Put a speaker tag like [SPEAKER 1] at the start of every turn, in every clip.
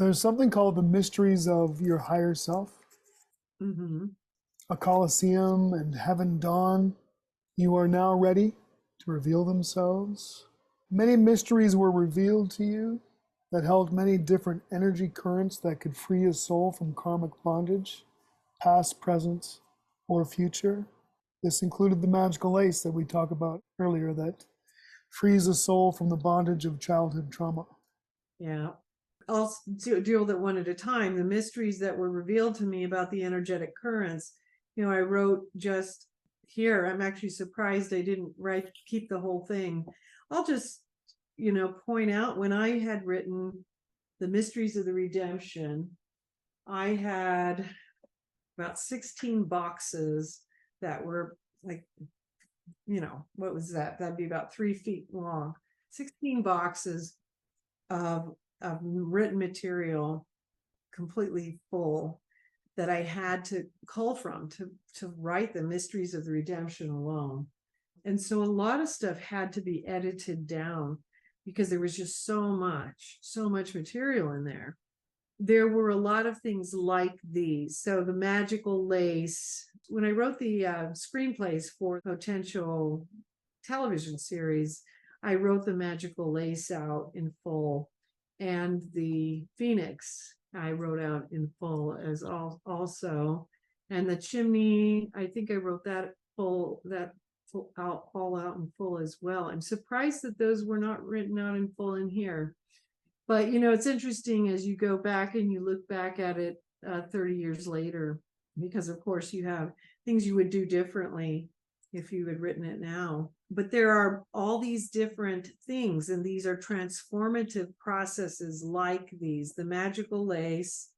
[SPEAKER 1] There's something called the mysteries of your higher self,
[SPEAKER 2] Mm-hmm.
[SPEAKER 1] a Colosseum and heaven dawn. You are now ready to reveal themselves. Many mysteries were revealed to you that held many different energy currents that could free a soul from karmic bondage, past, present, or future. This included the magical lace that we talked about earlier that frees a soul from the bondage of childhood trauma.
[SPEAKER 2] Yeah. I'll deal with it one at a time. The mysteries that were revealed to me about the energetic currents, I wrote just here. I'm actually surprised I didn't keep the whole thing. I'll just, point out when I had written the mysteries of the redemption, I had about 16 boxes that were like, what was that? That'd be about 3 feet long. 16 boxes of written material completely full that I had to cull from to write the mysteries of the redemption alone. And so a lot of stuff had to be edited down because there was just so much material in there. There were a lot of things like these. So the magical lace, when I wrote the screenplays for potential television series, I wrote the magical lace out in full, and the phoenix I wrote out in full as also, and the chimney, I think I wrote that all out in full as well. I'm surprised that those were not written out in full in here. But it's interesting as you go back and you look back at it 30 years later, because of course you have things you would do differently if you had written it now. But there are all these different things, and these are transformative processes like these. The magical lace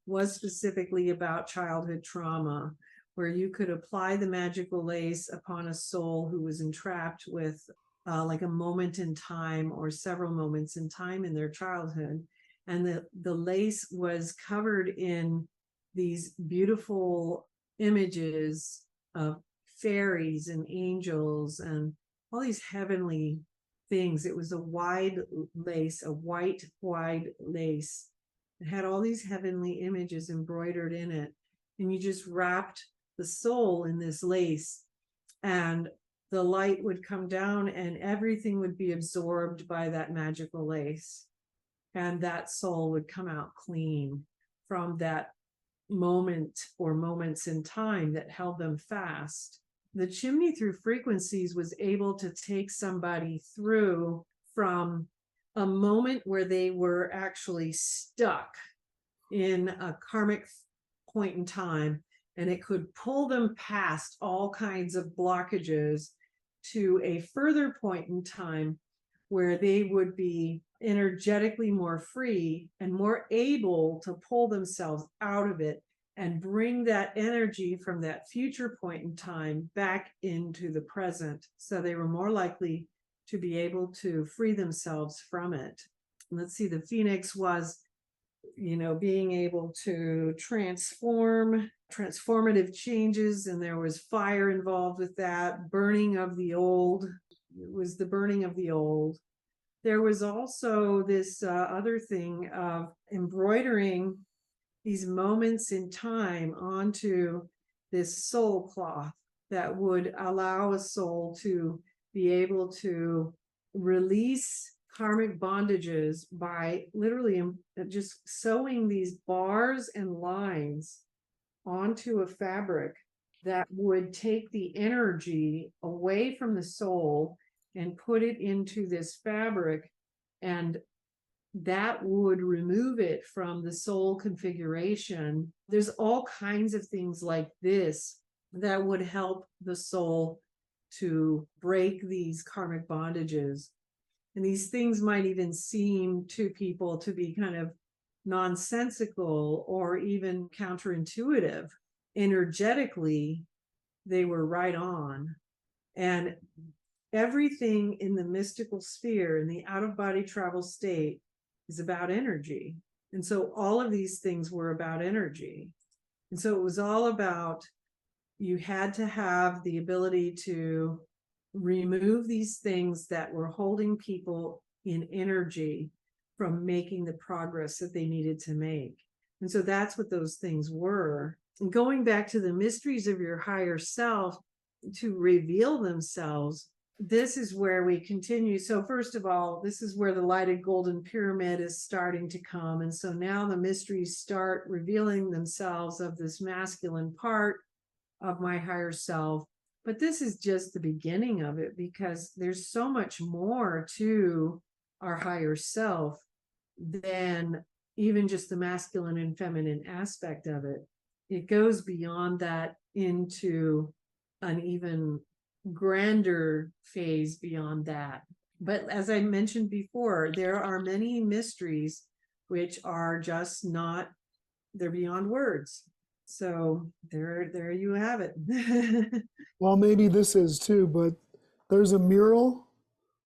[SPEAKER 2] was specifically about childhood trauma, where you could apply the magical lace upon a soul who was entrapped with like a moment in time or several moments in time in their childhood. And the lace was covered in these beautiful images of fairies and angels and all these heavenly things. It was a wide lace, a white, wide lace. It had all these heavenly images embroidered in it. And you just wrapped the soul in this lace, and the light would come down and everything would be absorbed by that magical lace. And that soul would come out clean from that moment or moments in time that held them fast. The chimney through frequencies was able to take somebody through from a moment where they were actually stuck in a karmic point in time, and it could pull them past all kinds of blockages to a further point in time where they would be energetically more free and more able to pull themselves out of it and bring that energy from that future point in time back into the present. So they were more likely to be able to free themselves from it. Let's see, the phoenix was, being able to transformative changes, and there was fire involved with that, burning of the old. It was the burning of the old. There was also this other thing of embroidering these moments in time onto this soul cloth that would allow a soul to be able to release karmic bondages by literally just sewing these bars and lines onto a fabric that would take the energy away from the soul and put it into this fabric, and that would remove it from the soul configuration. There's all kinds of things like this that would help the soul to break these karmic bondages. And these things might even seem to people to be kind of nonsensical or even counterintuitive. Energetically, they were right on. And everything in the mystical sphere, in the out-of-body travel state, is about energy. And so all of these things were about energy. And so it was all about, you had to have the ability to remove these things that were holding people in energy from making the progress that they needed to make. And so that's what those things were. And going back to the mysteries of your higher self to reveal themselves, this is where we continue. So first of all, this is where the lighted golden pyramid is starting to come. And so now the mysteries start revealing themselves of this masculine part of my higher self. But this is just the beginning of it, because there's so much more to our higher self than even just the masculine and feminine aspect of it. It goes beyond that into an even grander phase beyond that. But as I mentioned before, there are many mysteries which are just not, they're beyond words. So there you have it.
[SPEAKER 1] Well, maybe this is too, but there's a mural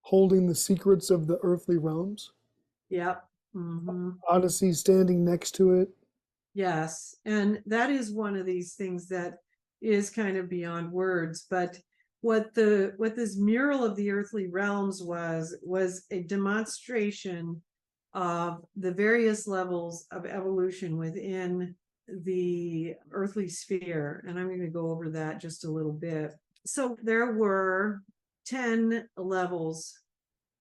[SPEAKER 1] holding the secrets of the earthly realms.
[SPEAKER 2] Yep. Mm-hmm.
[SPEAKER 1] Odyssey standing next to it.
[SPEAKER 2] Yes. And that is one of these things that is kind of beyond words. But what this mural of the earthly realms was a demonstration of the various levels of evolution within the earthly sphere. And I'm going to go over that just a little bit. So there were 10 levels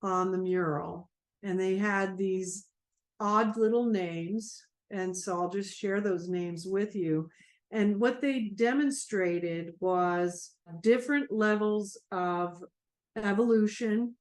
[SPEAKER 2] on the mural, and they had these odd little names. And so I'll just share those names with you. And what they demonstrated was different levels of evolution,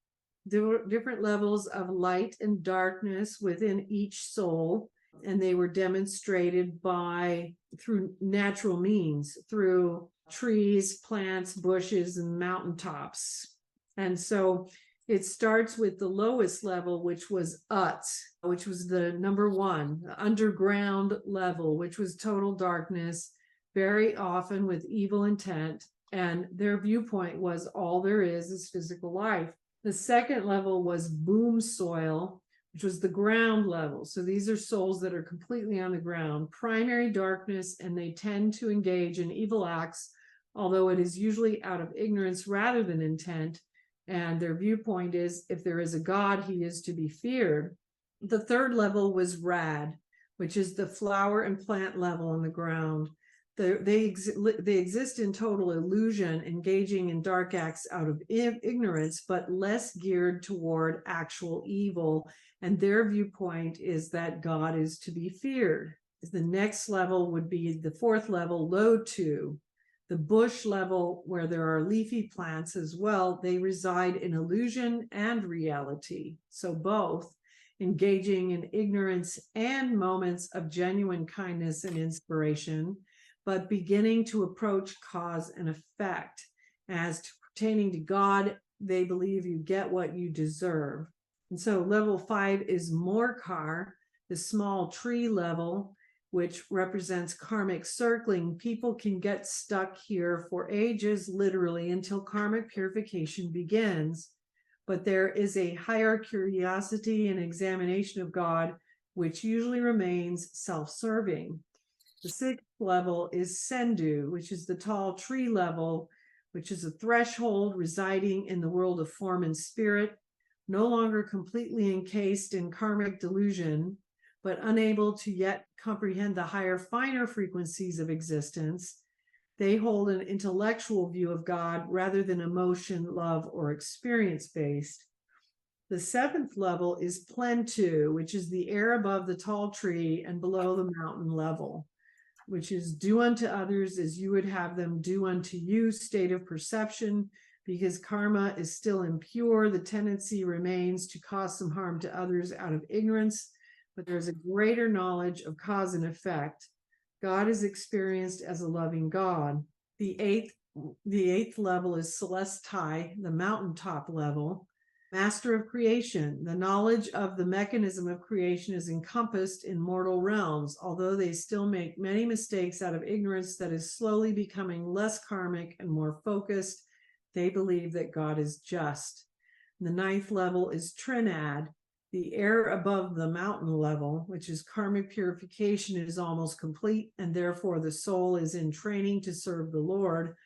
[SPEAKER 2] different levels of light and darkness within each soul. And they were demonstrated through natural means, through trees, plants, bushes, and mountaintops. And so it starts with the lowest level, which was Ut, which was the number one, the underground level, which was total darkness, very often with evil intent. And their viewpoint was all there is physical life. The second level was Boom Soil, which was the ground level. So these are souls that are completely on the ground, primary darkness, and they tend to engage in evil acts, although it is usually out of ignorance rather than intent. And their viewpoint is, if there is a God, he is to be feared. The third level was Rad, which is the flower and plant level on the ground. They exist in total illusion, engaging in dark acts out of ignorance, but less geared toward actual evil. And their viewpoint is that God is to be feared. The next level would be the fourth level, Low 2. The bush level, where there are leafy plants as well, they reside in illusion and reality. So both, engaging in ignorance and moments of genuine kindness and inspiration, but beginning to approach cause and effect. As to pertaining to God, they believe you get what you deserve. And so level 5 is Morkar, the small tree level, which represents karmic circling. People can get stuck here for ages, literally, until karmic purification begins. But there is a higher curiosity and examination of God, which usually remains self-serving. The sixth level is Sendu, which is the tall tree level, which is a threshold residing in the world of form and spirit, no longer completely encased in karmic delusion, but unable to yet comprehend the higher, finer frequencies of existence. They hold an intellectual view of God rather than emotion, love, or experience-based. The seventh level is Plentu, which is the air above the tall tree and below the mountain level, which is do unto others as you would have them do unto you state of perception. Because karma is still impure, the tendency remains to cause some harm to others out of ignorance, but there's a greater knowledge of cause and effect. God is experienced as a loving God. The eighth level is Celestai, the mountaintop level. Master of creation. The knowledge of the mechanism of creation is encompassed in mortal realms, although they still make many mistakes out of ignorance that is slowly becoming less karmic and more focused. They believe that God is just. The ninth level is Trinad. The air above the mountain level, which is karmic purification, is almost complete, and therefore the soul is in training to serve the Lord.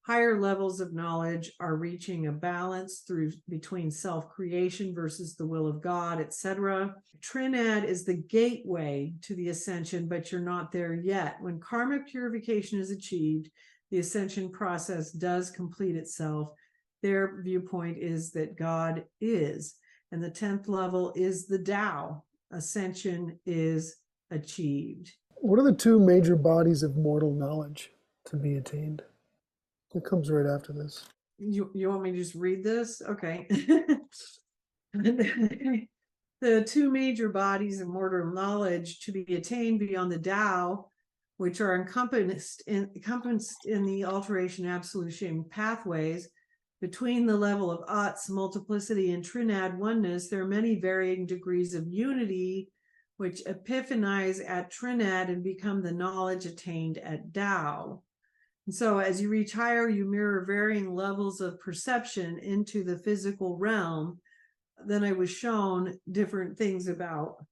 [SPEAKER 2] Higher levels of knowledge are reaching a balance between self-creation versus the will of God, etc. Trinad is the gateway to the ascension, but you're not there yet. When karmic purification is achieved, the ascension process does complete itself. Their viewpoint is that God is, and the 10th level is the Tao. Ascension is achieved.
[SPEAKER 1] What are the two major bodies of mortal knowledge to be attained? It comes right after this.
[SPEAKER 2] You want me to just read this? Okay. The two major bodies of mortal knowledge to be attained beyond the Tao, which are encompassed in the alteration absolution pathways, between the level of Utz, multiplicity, and Trinad oneness, there are many varying degrees of unity which epiphanize at Trinad and become the knowledge attained at Tao. And so as you reach higher, you mirror varying levels of perception into the physical realm. Then I was shown different things about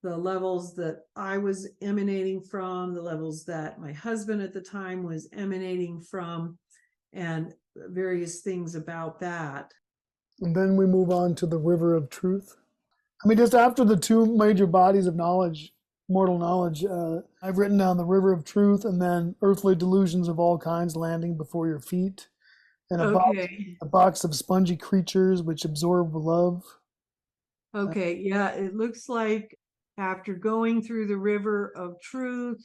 [SPEAKER 2] the levels that I was emanating from, the levels that my husband at the time was emanating from, and various things about that.
[SPEAKER 1] And then we move on to the river of truth. I mean, just after the two major bodies of knowledge, mortal knowledge, I've written down the river of truth and then earthly delusions of all kinds landing before your feet, and a box of spongy creatures which absorb love.
[SPEAKER 2] Okay, yeah, it looks like after going through the river of truth,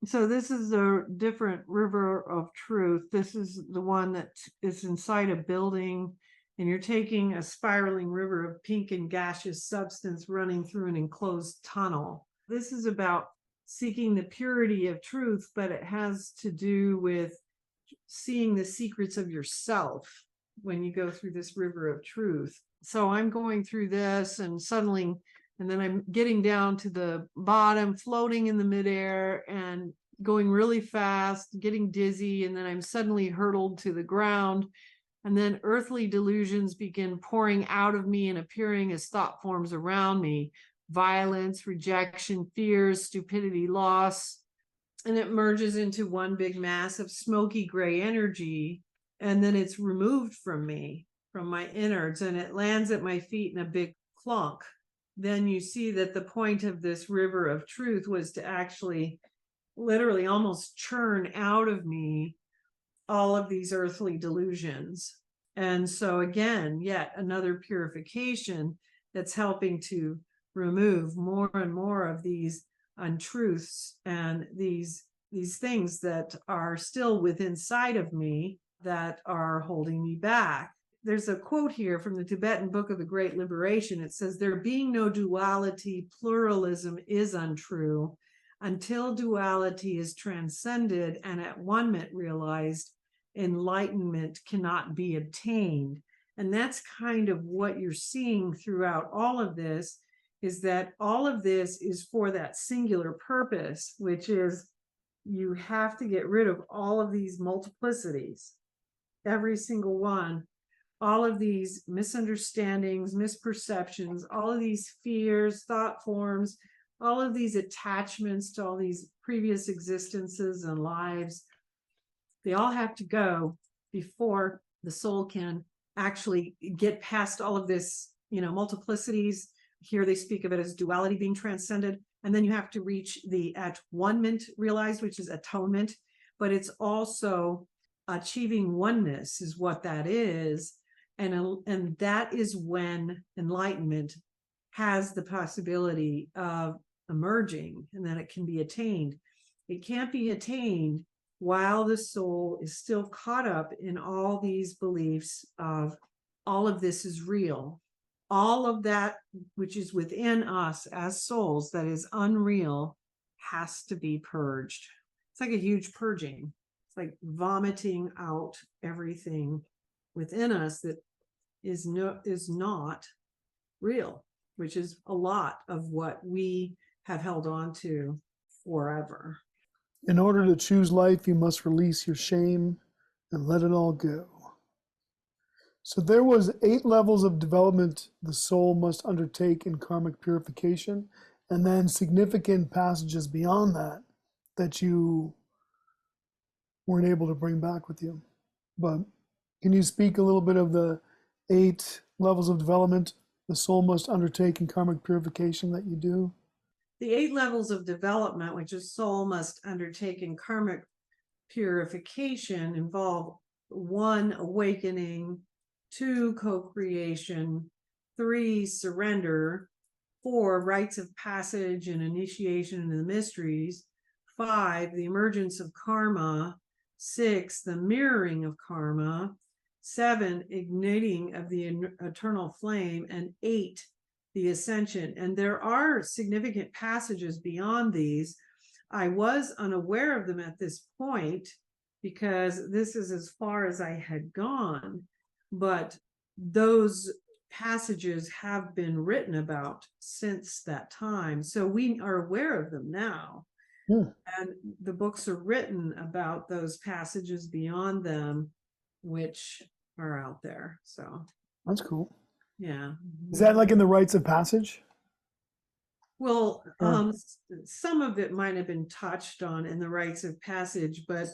[SPEAKER 2] so this is a different river of truth. This is the one that is inside a building, and you're taking a spiraling river of pink and gaseous substance running through an enclosed tunnel. This is about seeking the purity of truth, but it has to do with seeing the secrets of yourself when you go through this river of truth. So I'm going through this and suddenly, and then I'm getting down to the bottom, floating in the midair and going really fast, getting dizzy, and then I'm suddenly hurtled to the ground. And then earthly delusions begin pouring out of me and appearing as thought forms around me: violence, rejection, fears, stupidity, loss. And it merges into one big mass of smoky gray energy. And then it's removed from me, from my innards, and it lands at my feet in a big clunk. Then you see that the point of this river of truth was to actually literally almost churn out of me all of these earthly delusions. And so again, yet another purification that's helping to remove more and more of these untruths and these things that are still within inside of me that are holding me back. There's a quote here from the Tibetan Book of the Great Liberation. It says, "There being no duality, pluralism is untrue. Until duality is transcended and at one-ment realized, enlightenment cannot be obtained." And that's kind of what you're seeing throughout all of this, is that all of this is for that singular purpose, which is you have to get rid of all of these multiplicities, every single one, all of these misunderstandings, misperceptions, all of these fears, thought forms, all of these attachments to all these previous existences and lives. They all have to go before the soul can actually get past all of this, multiplicities. Here they speak of it as duality being transcended. And then you have to reach the at one-ment realized, which is atonement. But it's also achieving oneness is what that is. And that is when enlightenment has the possibility of emerging, and that it can be attained. It can't be attained while the soul is still caught up in all these beliefs of all of this is real. All of that which is within us as souls that is unreal has to be purged. It's like a huge purging. It's like vomiting out everything within us that is not real, which is a lot of what we have held on to forever.
[SPEAKER 1] In order to choose life, you must release your shame and let it all go. So there was 8 levels of development the soul must undertake in karmic purification, and then significant passages beyond that you weren't able to bring back with you. But can you speak a little bit of the 8 levels of development the soul must undertake in karmic purification that you do?
[SPEAKER 2] The 8 levels of development, which a soul must undertake in karmic purification, involve 1, awakening, 2, co-creation, 3, surrender, 4, rites of passage and initiation into the mysteries, 5, the emergence of karma, 6, the mirroring of karma, 7, igniting of the eternal flame, and 8, the ascension. And there are significant passages beyond these. I was unaware of them at this point because this is as far as I had gone, but those passages have been written about since that time. So we are aware of them now. And the books are written about those passages beyond them, which are out there. So
[SPEAKER 1] That's cool.
[SPEAKER 2] yeah.
[SPEAKER 1] Is that like in the rites of passage?
[SPEAKER 2] Well, some of it might have been touched on in the rites of passage, but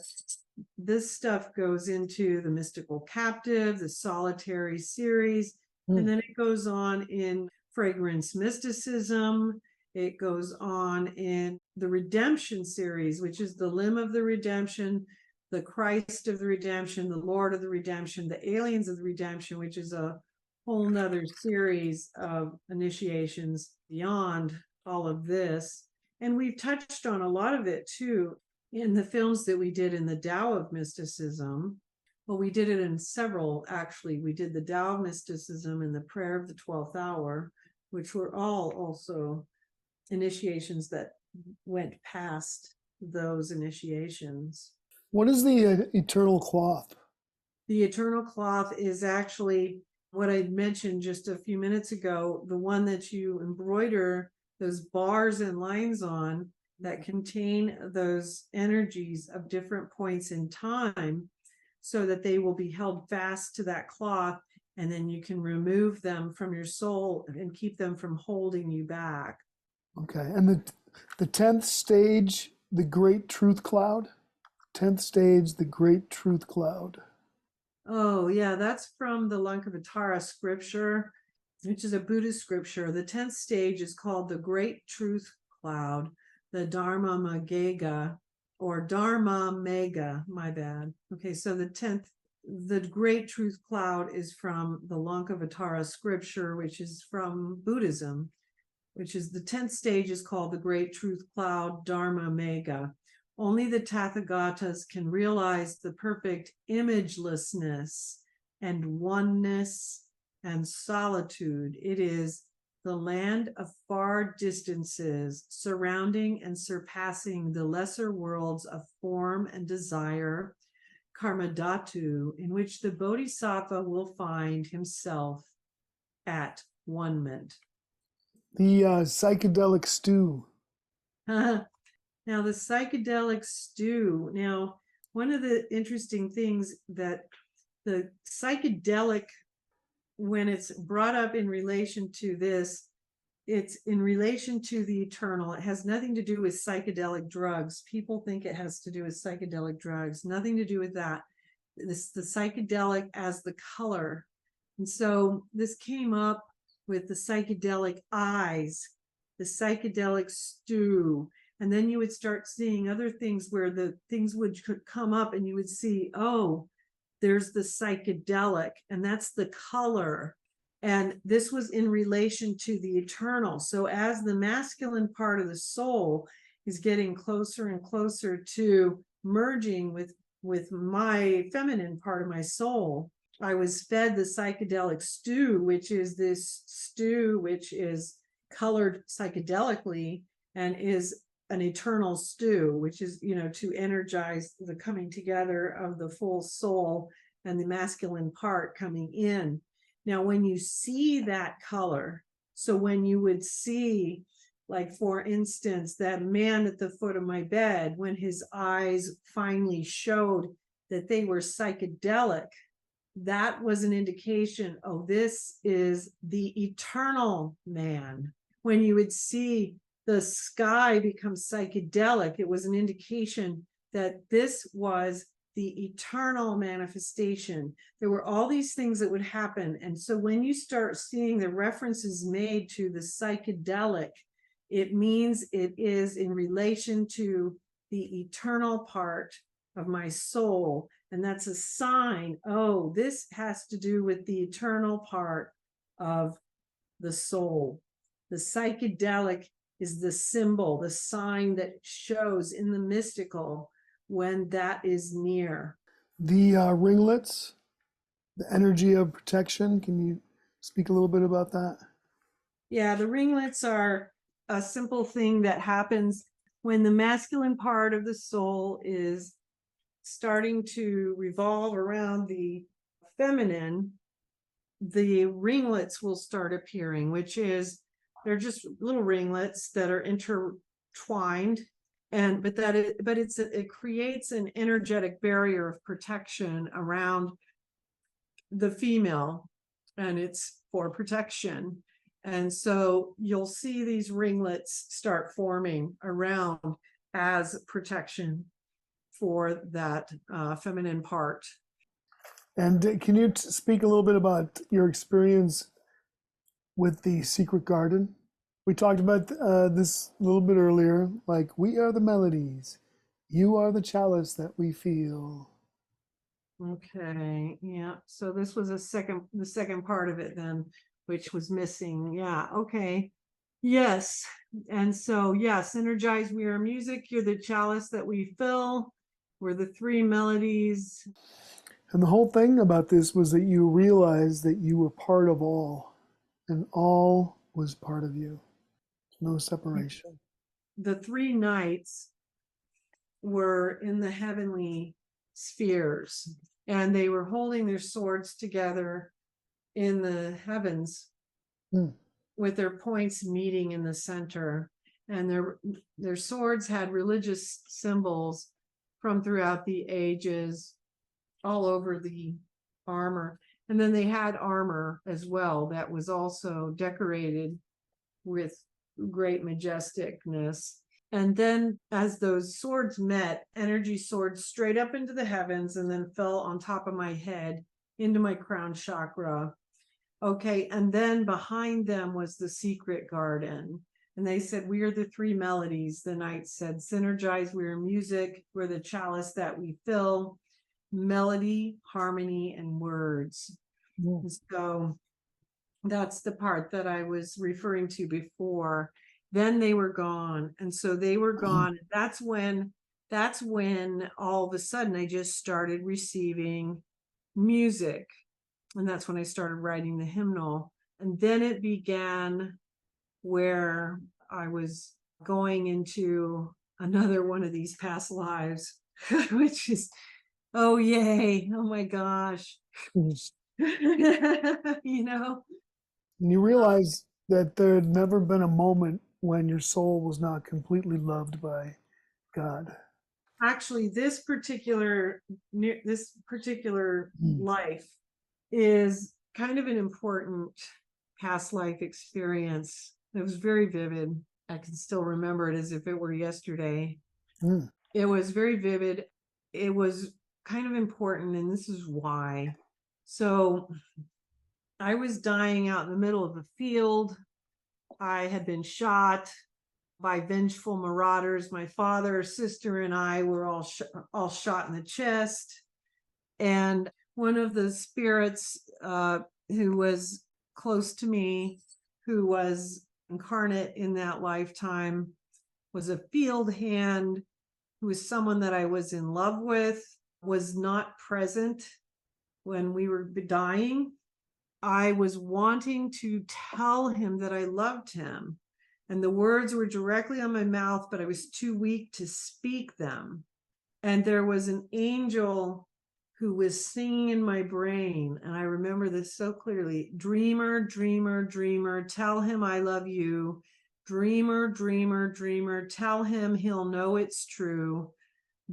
[SPEAKER 2] this stuff goes into the mystical captive, the solitary series, and then it goes on in fragrance mysticism. It goes on in the redemption series, which is the limb of the redemption, the Christ of the redemption, the Lord of the redemption, the aliens of the redemption, which is a whole nother series of initiations beyond all of this. And we've touched on a lot of it too in the films that we did in the Tao of Mysticism. Well, we did it in several, actually. We did the Tao of Mysticism and the Prayer of the 12th Hour, which were all also initiations that went past those initiations.
[SPEAKER 1] What is the eternal cloth?
[SPEAKER 2] The eternal cloth is actually what I mentioned just a few minutes ago, the one that you embroider those bars and lines on that contain those energies of different points in time so that they will be held fast to that cloth, and then you can remove them from your soul and keep them from holding you back.
[SPEAKER 1] Okay. And the 10th stage, the great truth cloud? 10th stage, the great truth cloud.
[SPEAKER 2] Oh, yeah, that's from the Lankavatara scripture, which is a Buddhist scripture. The 10th stage is called the Great Truth Cloud, the Dharma Magega, or Dharma Mega, my bad. Okay, so the Great Truth Cloud is from the Lankavatara scripture, which is from Buddhism, which is the 10th stage is called the Great Truth Cloud, Dharma Mega. Only the Tathagatas can realize the perfect imagelessness and oneness and solitude. It is the land of far distances, surrounding and surpassing the lesser worlds of form and desire, Karmadhatu, in which the Bodhisattva will find himself at one-ment.
[SPEAKER 1] The psychedelic stew.
[SPEAKER 2] Now, the psychedelic stew. Now, one of the interesting things that the psychedelic, when it's brought up in relation to this, it's in relation to the eternal. It has nothing to do with psychedelic drugs. People think it has to do with psychedelic drugs. Nothing to do with that. This the psychedelic as the color. And so this came up with the psychedelic eyes, the psychedelic stew. And then you would start seeing other things where the things could come up and you would see, oh, there's the psychedelic, and that's the color. And this was in relation to the eternal. So as the masculine part of the soul is getting closer and closer to merging with my feminine part of my soul, I was fed the psychedelic stew, which is this stew which is colored psychedelically and is an eternal stew, which is, to energize the coming together of the full soul and the masculine part coming in. Now, when you see that color, so when you would see, like, for instance, that man at the foot of my bed, when his eyes finally showed that they were psychedelic, that was an indication, oh, this is the eternal man. When you would see the sky become psychedelic, it was an indication that this was the eternal manifestation. There were all these things that would happen. And so when you start seeing the references made to the psychedelic, it means it is in relation to the eternal part of my soul. And that's a sign, oh, this has to do with the eternal part of the soul. The psychedelic is the symbol, the sign that shows in the mystical when that is near.
[SPEAKER 1] The ringlets, the energy of protection. Can you speak a little bit about that?
[SPEAKER 2] Yeah, the ringlets are a simple thing that happens when the masculine part of the soul is starting to revolve around the feminine. The ringlets will start appearing, which is they're just little ringlets that are intertwined, and it creates an energetic barrier of protection around the female, and it's for protection. And so you'll see these ringlets start forming around as protection for that feminine part.
[SPEAKER 1] And can you speak a little bit about your experience with the secret garden? We talked about this a little bit earlier, like we are the melodies, you are the chalice that we feel.
[SPEAKER 2] Okay, yeah. So this was the second part of it then, which was missing. Yeah, okay. Yes. And so, yes, energize, we are music, you're the chalice that we fill. We're the three melodies.
[SPEAKER 1] And the whole thing about this was that you realized that you were part of all, and all was part of you. No separation.
[SPEAKER 2] The three knights were in the heavenly spheres, and they were holding their swords together in the heavens with their points meeting in the center. And their swords had religious symbols from throughout the ages all over the armor. And then they had armor as well that was also decorated with great majesticness. And then as those swords met, energy soared straight up into the heavens and then fell on top of my head into my crown chakra. Okay, and then behind them was the secret garden. And they said, we are the three melodies. The knights said, synergize, we are music, we're the chalice that we fill, melody, harmony, and words. Yeah. So that's the part that I was referring to before. Then they were gone. And so they were gone. That's when all of a sudden I just started receiving music. And that's when I started writing the hymnal. And then it began where I was going into another one of these past lives, which is, oh, yay. Oh, my gosh. You know?
[SPEAKER 1] And you realize that there had never been a moment when your soul was not completely loved by God.
[SPEAKER 2] Actually, this particular life is kind of an important past life experience. It was very vivid. I can still remember it as if it were yesterday. It was very vivid. It was kind of important, and this is why. So I was dying out in the middle of a field. I had been shot by vengeful marauders. My father, sister, and I were all shot in the chest. And one of the spirits who was close to me, who was incarnate in that lifetime, was a field hand, who was someone that I was in love with, was not present when we were dying. I was wanting to tell him that I loved him, and the words were directly on my mouth, but I was too weak to speak them. And there was an angel who was singing in my brain, and I remember this so clearly. Dreamer, dreamer, dreamer, tell him I love you. Dreamer, dreamer, dreamer, tell him he'll know it's true.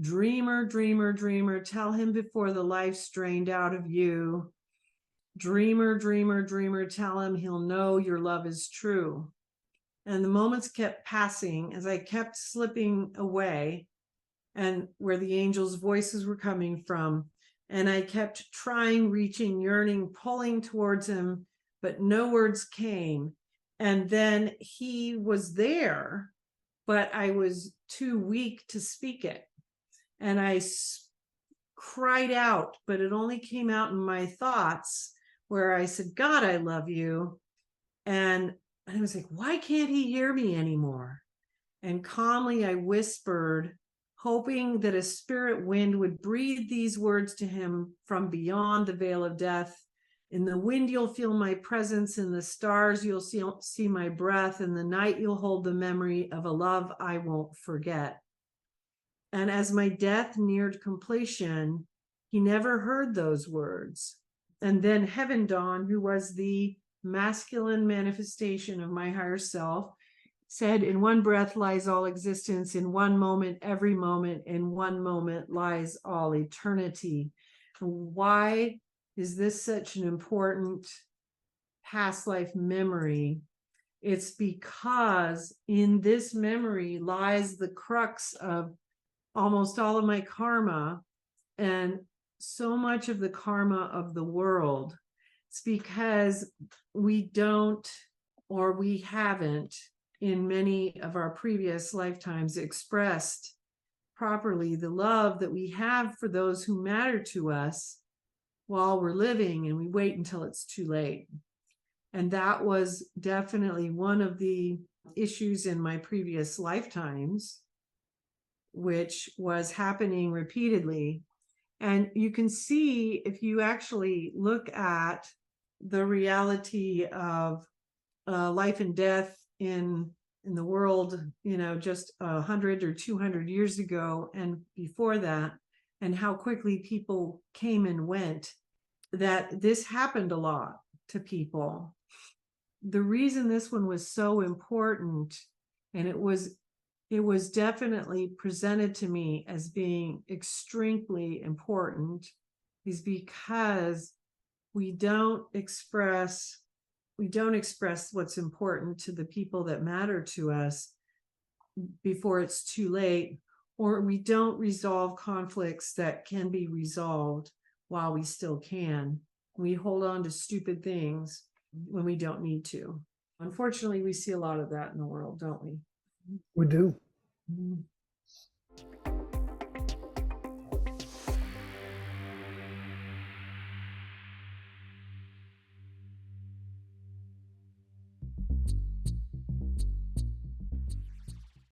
[SPEAKER 2] Dreamer, dreamer, dreamer, tell him before the life's drained out of you. Dreamer, dreamer, dreamer, tell him he'll know your love is true. And the moments kept passing as I kept slipping away. and where the angels' voices were coming from. And I kept trying, reaching, yearning, pulling towards him, but no words came. And then he was there, but I was too weak to speak it. And I cried out, but it only came out in my thoughts, where I said, God, I love you. And I was like, why can't he hear me anymore? And calmly I whispered, hoping that a spirit wind would breathe these words to him from beyond the veil of death. In the wind, you'll feel my presence. In the stars, you'll see my breath. In the night, you'll hold the memory of a love I won't forget. And as my death neared completion, he never heard those words. And then Heaven Dawn, who was the masculine manifestation of my higher self, said, in one breath lies all existence, in one moment, every moment, in one moment lies all eternity. Why is this such an important past life memory? It's because in this memory lies the crux of almost all of my karma and so much of the karma of the world. It's because we don't, or we haven't, in many of our previous lifetimes, expressed properly the love that we have for those who matter to us while we're living, and we wait until it's too late. And that was definitely one of the issues in my previous lifetimes, which was happening repeatedly. And you can see, if you actually look at the reality of life and death in the world, just 100 or 200 years ago and before that, and how quickly people came and went, that this happened a lot to people. The reason this one was so important, and it was definitely presented to me as being extremely important, is because we don't express what's important to the people that matter to us before it's too late, or we don't resolve conflicts that can be resolved while we still can. We hold on to stupid things when we don't need to. Unfortunately, we see a lot of that in the world, don't we?
[SPEAKER 1] We do.
[SPEAKER 2] Mm-hmm.